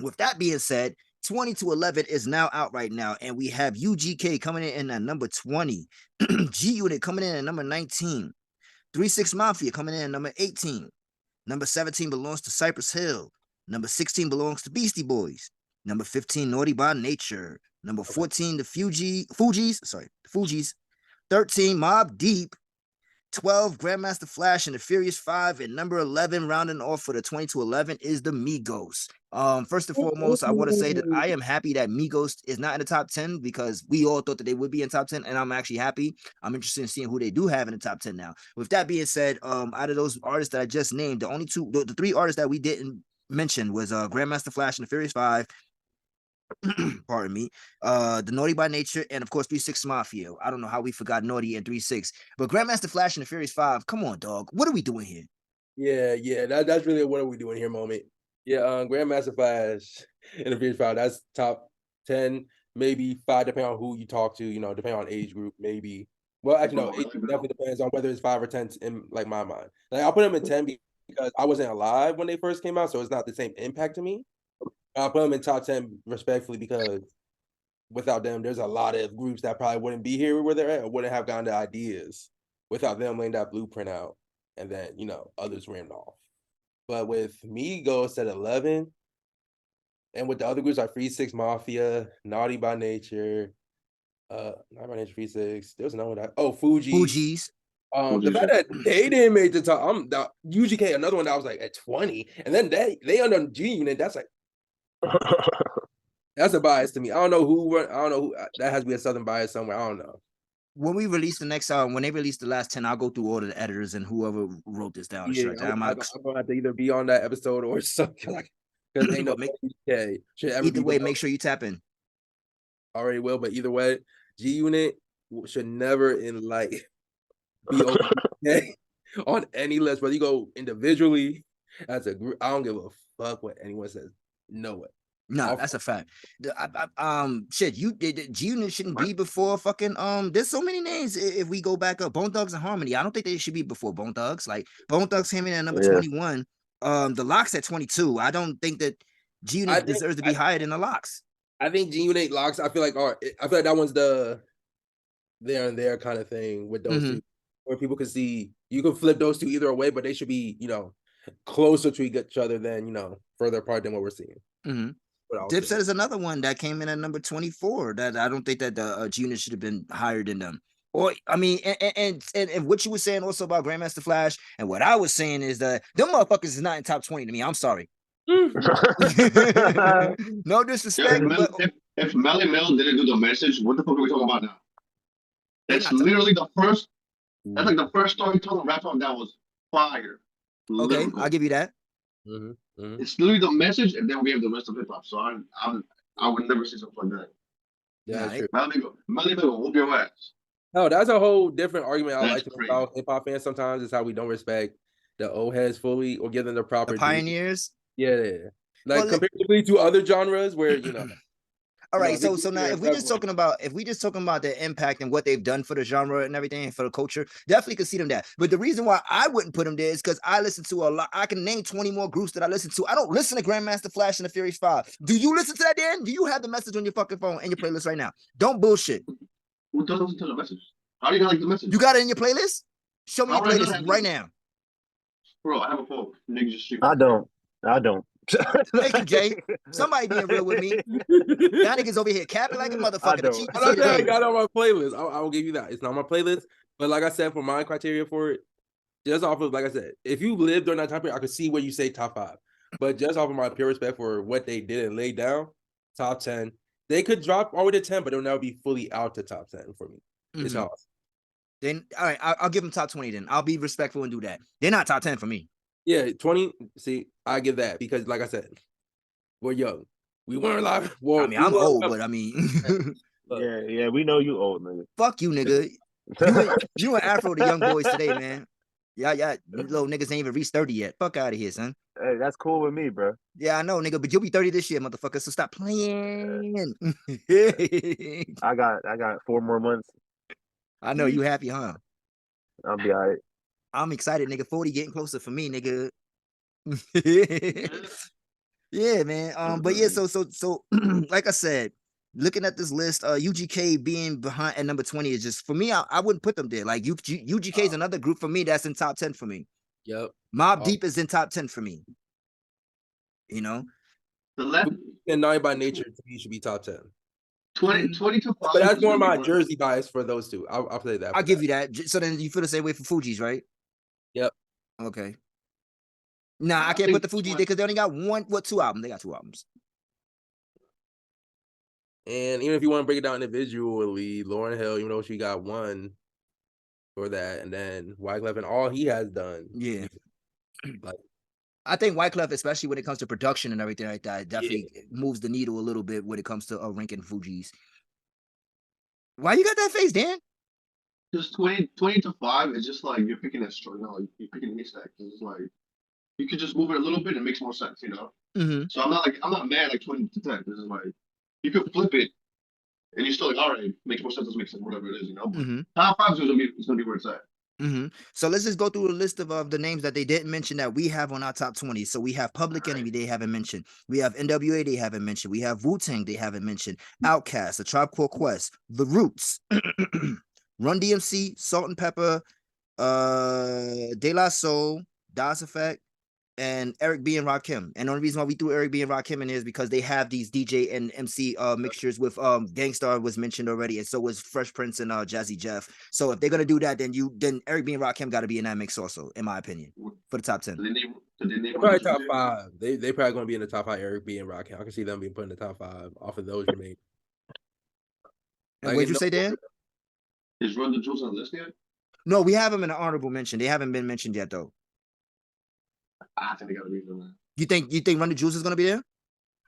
With that being said, 20 to 11 is now out right now, and we have UGK coming in at number 20, G Unit coming in at number 19, 3-6 Mafia coming in at number 18, number 17 belongs to Cypress Hill, number 16 belongs to Beastie Boys, number 15 Naughty by Nature, number 14 the Fugees, 13 Mob Deep, 12 Grandmaster Flash and the Furious Five, and number 11 rounding off for the 20 to 11 is the Migos. First and foremost, I want to say that I am happy that Migos is not in the top 10 because we all thought that they would be in top 10, and I'm actually happy. I'm interested in seeing who they do have in the top 10 now. With that being said, out of those artists that I just named, the three artists that we didn't mention was Grandmaster Flash and the Furious Five, pardon me, the Naughty by Nature, and of course 3-6 Mafia. I don't know how we forgot Naughty and 3-6, but Grandmaster Flash and the Furious Five, come on, dog, what are we doing here? Yeah, that's really what are we doing here moment. Yeah, Grandmaster Flash and the Furious Five, that's top 10, maybe 5, depending on who you talk to, depending on age group, maybe. Well, actually, no, it definitely depends on whether it's 5 or 10 in like my mind. Like I'll put them in 10 because I wasn't alive when they first came out, so it's not the same impact to me. I'll put them in top 10 respectfully because without them, there's a lot of groups that probably wouldn't be here where they're at or wouldn't have gotten the ideas without them laying that blueprint out. And then, others ran off. But with Migos at 11, and with the other groups like 3-6 Mafia, Naughty by Nature, Naughty by Nature 3-6, there was another one Fugees. The fact that they didn't make the top, UGK, another one that was like at 20, and then they under G Unit, that's like that's a bias to me. I don't know who that has to be a Southern bias somewhere. I don't know. When we release the next when they release the last 10, I'll go through all of the editors and whoever wrote this down. Yeah, I'm gonna have to either be on that episode or something like because ain't no UGK should ever either way, make sure you tap in. Already will, but either way, G Unit should never in life be okay on any list, whether you go individually as a group. I don't give a fuck what anyone says. No way. No, that's a fact. Shit, G Unit shouldn't be before fucking there's so many names if we go back up. Bone Thugs and Harmony. I don't think they should be before Bone Thugs. Like Bone Thugs came in at number 21. The Locks at 22. I don't think that G Unit deserves to be higher than the Locks. I think G Unit Locks, I feel like that one's the there and there kind of thing with those two. Where people can see you can flip those two either way, but they should be, closer to each other than, further apart than what we're seeing. Dipset is another one that came in at number 24. That I don't think that the G Unit should have been higher than them. Or I mean, and what you were saying also about Grandmaster Flash, and what I was saying is that them motherfuckers is not in top 20 to me. I'm sorry. No disrespect. If Melly Mel didn't do the message, what the fuck are we talking about now? That's literally the first. That's like the first storytelling rap song that was fire. Okay, I'll give you that. It's literally the message, and then we have the rest of hip hop. So I would never say something like that. Yeah, that's true. Melly Mel, whoop your ass. No, that's a whole different argument. I like about hip hop fans sometimes is how we don't respect the old heads fully or give them the proper pioneers. Yeah. Like comparatively to other genres where All right, so now if we just talking about the impact and what they've done for the genre and everything and for the culture, definitely could see them that. But the reason why I wouldn't put them there is because I listen to a lot. I can name 20 more groups that I listen to. I don't listen to Grandmaster Flash and the Furious Five. Do you listen to that, Dan? Do you have the message on your fucking phone in your playlist right now? Don't bullshit. Who doesn't listen to the message? How do you like the message? You got it in your playlist? Show me your playlist right now. Bro, I have a phone. Niggas just shoot. I don't. Thank you, Jay. Somebody being real with me. Y'all niggas over here capping like a motherfucker. I got it on my playlist. I will give you that. It's not my playlist, but like I said, for my criteria for it, just off of, like I said, if you lived during that time period, I could see where you say top 5. But just off of my pure respect for what they did and laid down, top 10. They could drop all the way to 10, but they'll never be fully out to top 10 for me. It's hard. Then, all right, I'll give them top 20 then. I'll be respectful and do that. They're not top 10 for me. Yeah, 20. See, I give that because, like I said, we're young. We weren't alive. Well, I mean, I'm old, but I mean, yeah, we know you old, nigga. Fuck you, nigga. You and Afro, the young boys today, man. Yeah, little niggas ain't even reached 30 yet. Fuck out of here, son. Hey, that's cool with me, bro. Yeah, I know, nigga, but you'll be 30 this year, motherfucker. So stop playing. I got 4 more months. I know you happy, huh? I'll be all right. I'm excited, nigga. 40 getting closer for me, nigga. Yeah, man. But yeah, so like I said, looking at this list, UGK being behind at number 20 is just for me. I wouldn't put them there. Like UGK is another group for me that's in top 10 for me. Yep. Mobb Deep is in top 10 for me. You know, The left And Naughty by Nature to me should be top 10. 22 But that's more my Jersey bias for those two. I'll play that. I'll give you that. So then you feel the same way for Fuji's, right? Yep. Okay. Nah, I can't put the Fuji's there because they only got two albums. They got 2 albums. And even if you want to break it down individually, Lauryn Hill, even though she got 1 for that, and then Wyclef and all he has done. Yeah. Like, I think Wyclef, especially when it comes to production and everything like that, definitely moves the needle a little bit when it comes to ranking Fuji's. Why you got that face, Dan? Just 20 to 5 is just like you're picking a straw, you're picking a haystack. It's like you could just move it a little bit and it makes more sense, Mm-hmm. So I'm not mad like 20 to 10. This is like you could flip it and you're still like, all right, makes more sense, doesn't make sense, whatever it is, But top 5 is gonna be where it's at. Mm-hmm. So let's just go through a list of the names that they didn't mention that we have on our top 20. So we have Public Enemy, they haven't mentioned. We have NWA, they haven't mentioned. We have Wu-Tang, they haven't mentioned. Outkast, The Tribe Called Quest, The Roots, Run DMC, Salt and Pepper, De La Soul, Das Effect, and Eric B and Rakim. And the only reason why we threw Eric B and Rakim in is because they have these DJ and MC mixtures with Gangstar was mentioned already, and so was Fresh Prince and Jazzy Jeff. So if they're gonna do that, then Eric B and Rakim got to be in that mix also, in my opinion, for the top 10. Probably top 5. They probably gonna be in the top 5. Eric B and Rakim. I can see them being put in the top 5 off of those remain. And what'd you say, Dan? Is Run the Jewels on the list yet? No, we have them in an honorable mention. They haven't been mentioned yet, though. I think they gotta be there. You think Run the Jewels is gonna be there?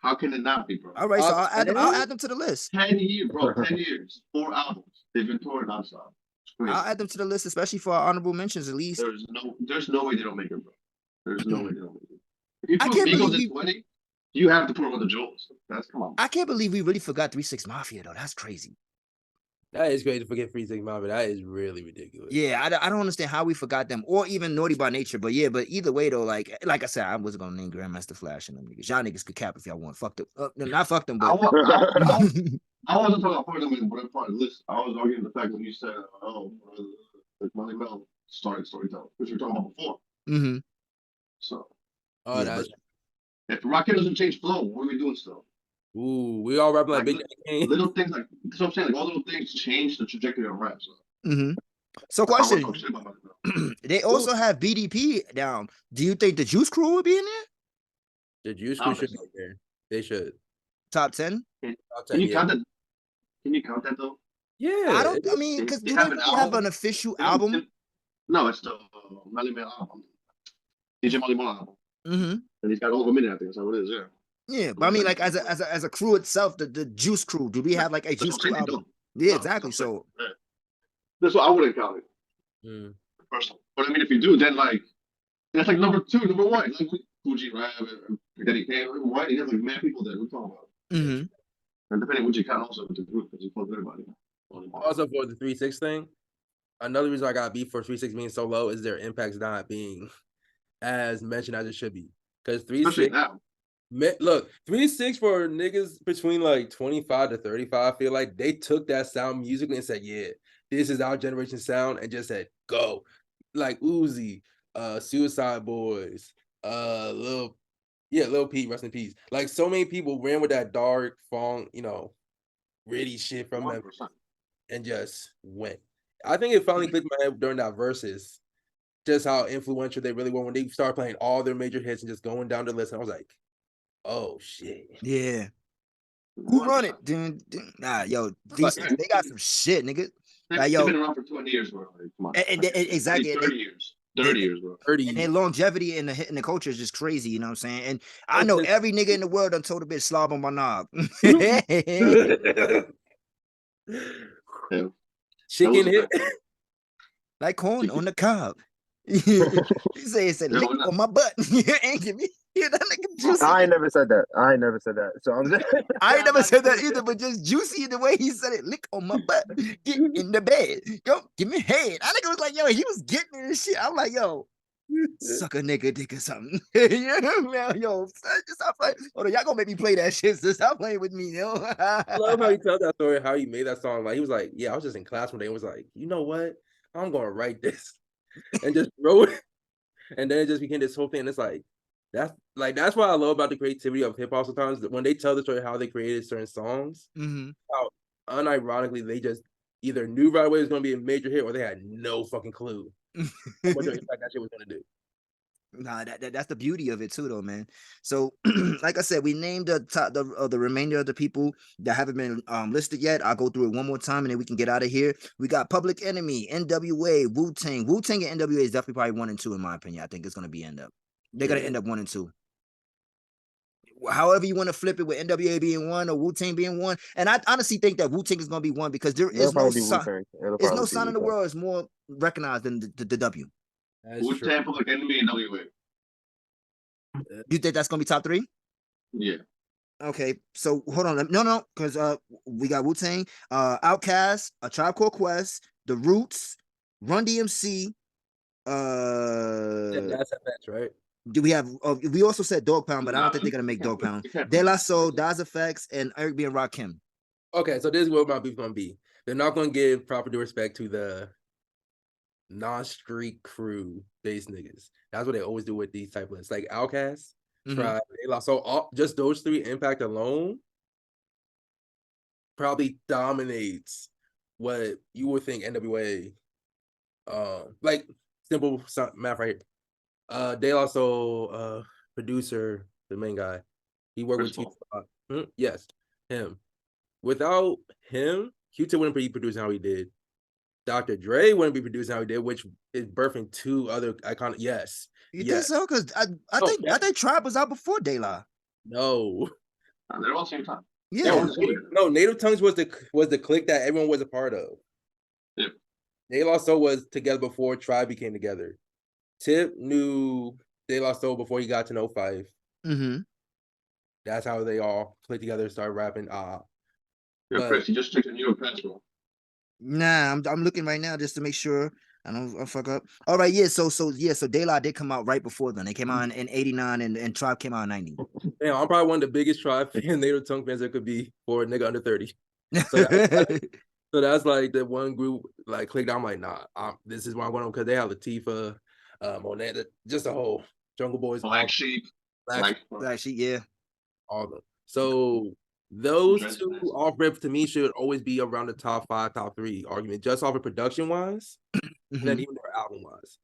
How can it not be, bro? All right, so I'll add them to the list. 10 years, bro. 10 years. 4 albums. They've been touring nonstop. I'll add them to the list, especially for our honorable mentions at least. There's no way they don't make it, bro. There's no way they don't make it. If you I put can't Migos believe in 20, you have to put Run the Jewels. Come on. I can't believe we really forgot 3 6 Mafia though. That's crazy. That is crazy to forget 3 6 Mafia. That is really ridiculous. Yeah, I don't understand how we forgot them, or even Naughty by Nature. But either way though, like I said, I wasn't gonna name Grandmaster Flash and them niggas. Y'all niggas could cap if y'all want. Fuck them, not fuck them, but I wasn't talking about putting them in whatever part of the list. I was arguing the fact when you said, Money Mel started storytelling, which we were talking about before. Mm-hmm. So, if Rakim doesn't change flow, what are we doing still? Ooh, we all rapping like Big Daddy. Little things like that's what I'm saying. Like all little things change the trajectory of rap. So. Mm-hmm. So question: they also have BDP down. Do you think the Juice Crew would be in there? The Juice Crew should be there. They should. Top 10. Can you count that? Can you count that though? Yeah. I mean, because do they really have an official album? No, it's the Melly Mel album. DJ Molly Mel album. Mm-hmm. And he's got over a minute, I think. That's how it is, yeah. Yeah, but I mean, like as a crew itself, the Juice Crew. Do we have like a Juice Crew album? Yeah, exactly. So that's what I wouldn't count it. Personally, but I mean, if you do, then like that's like number 2, number 1. Like Fuji, right? Daddy K, why you have like mad people there? We're talking about. Mm-hmm. And depending what you count also with the group, because you close everybody. Also for the 3 6 thing, another reason I got beef for 3 6 being so low is their impact's not being as mentioned as it should be. Because 3 6 now. Look, 3 6 for niggas between like 25 to 35, I feel like they took that sound musically and said, yeah, this is our generation sound, and just said, go. Like Uzi, Suicide Boys, Lil Peep, rest in peace. Like so many people ran with that dark funk, gritty shit from 100%. them and just went. I think it finally clicked in my head during that verses, just how influential they really were when they started playing all their major hits and just going down the list. And I was like, oh shit. Yeah. Who run it? Nah, yo, they got some shit, nigga. They've been around for 20 years, bro. Like, come on. And exactly. 30 years. 30 years, bro. 30 and their longevity in the culture is just crazy, you know what I'm saying? And I know every nigga in the world done told a bitch slob on my knob. Chicken hit. Like corn on the cob. He said lick on my butt. Ain't give me that nigga juicy. I ain't never said that. So I'm just I ain't never said that either, but just juicy in the way he said it. Lick on my butt. Get in the bed. Yo, give me head. I think it was like, yo, he was getting in this shit. I'm like, yo, Suck a nigga dick or something. Yeah, man, yo, stop playing. Hold on, y'all gonna make me play that shit. So stop playing with me, yo. I love how he tells that story, how he made that song. Like he was like, yeah, I was just in class one day and was like, you know what? I'm gonna write this and just wrote it. And then it just became this whole thing. It's like that's what I love about the creativity of hip hop sometimes. That when they tell the story of how they created certain songs, how unironically they just either knew right away it was gonna be a major hit or they had no fucking clue what the impact that shit was gonna do. Nah, that's the beauty of it too, though, man. So, like I said, we named the remainder of the people that haven't been listed yet. I'll go through it one more time, and then we can get out of here. We got Public Enemy, NWA, Wu-Tang. Wu-Tang and NWA is definitely probably 1 and 2 in my opinion. I think it's gonna be they're gonna end up 1 and 2. However you want to flip it, with NWA being 1 or Wu-Tang being 1, and I honestly think that Wu-Tang is gonna be 1 because there is no sign. There's no sign in the world is more recognized than the W. Wu-Tang, Public Enemy, and NWA. You think that's gonna be top 3? Yeah. Okay, so hold on. No, because we got Wu-Tang, Outkast, A Tribe Called Quest, The Roots, Run DMC. That's FX, right? Do we have? We also said Dog Pound, but I don't think they're gonna make Dog Pound. De La Soul, Das FX, and Eric B and Rakim. Okay, so this is what my beef's gonna be. They're not gonna give proper due respect to the non-street crew based niggas. That's what they always do with these type of lists. Like Outkast, Tribe, De La Soul, just those 3 impact alone probably dominates what you would think NWA. Like simple math right here. De La Soul, producer, the main guy. He worked with Q. Yes, him. Without him, Q-Tip wouldn't be producing how he did. Dr. Dre wouldn't be producing how he did, which is birthing 2 other iconic. Yes. You think so? Because I think Tribe was out before De La. No. They're all same time. Yeah. No, Native Tongues was the clique that everyone was a part of. Yeah. De La Soul was together before Tribe became together. Tip knew De La Soul before he got to know Fife. That's how they all clicked together and started rapping. Chris, you just checked your New York passport. Nah, I'm looking right now just to make sure I don't fuck up. All right, yeah. So De La did come out right before then. They came out in 89 and Tribe came out in 90. Damn, I'm probably one of the biggest Tribe fan, Native Tongue fans there could be for a nigga under 30. So that's like the one group like clicked. I'm like, nah, this is why I'm going on because they have Latifah, Monet, just a whole Jungle Boys, Black Sheep, yeah, all of them. So those 2 off rip to me should always be around the top 5, top 3 argument, just off of production wise, and then even their album wise.